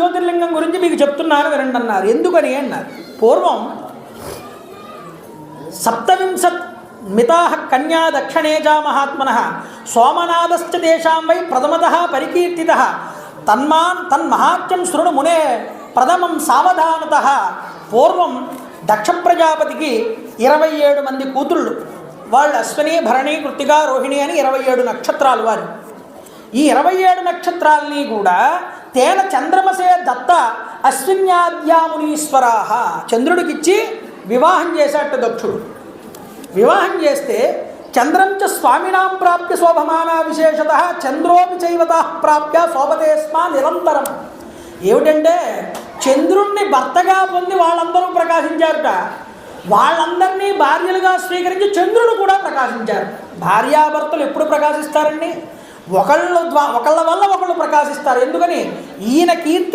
జ్యోతిర్లింగం గురించి మీకు చెప్తున్నాను వినండి అన్నారు. ఎందుకని అన్నారు. పూర్వం సప్తవింశత్ మితాః కన్యా దక్షిణేజా మహాత్మనః సోమనాథశ్చ తేషాం వై ప్రథమతః పరికీర్తితః తన్మహాత్మ్యం శృణు మునే ప్రథమం సావధానతః. పూర్వం దక్ష ప్రజాపతికి 27 మంది కూతుళ్ళు. వాళ్ళు అశ్విని, భరణి, కృత్తిక, రోహిణి అని 27 నక్షత్రాలు వారు. ఈ 27 నక్షత్రాలని కూడా తేన చంద్రమసే దత్త అశ్విన్యాద్యామునీశ్వరాః చంద్రుడికిచ్చి వివాహం చేశాట దక్షుడు. వివాహం చేస్తే చంద్రంచ స్వామినాం ప్రాప్య శోభమానా విశేషత చంద్రోపి చైవతః ప్రాప్య శోభతే స్మ నిరంతరం. ఏమిటంటే చంద్రుణ్ణి భర్తగా పొంది వాళ్ళందరూ ప్రకాశించారట. వాళ్ళందరినీ భార్యలుగా స్వీకరించి చంద్రుడు కూడా ప్రకాశించారు. భార్యాభర్తలు ఎప్పుడు ప్రకాశిస్తారండి? ఒకళ్ళ వల్ల ఒకళ్ళు ప్రకాశిస్తారు. ఎందుకని? ఈయన కీర్తి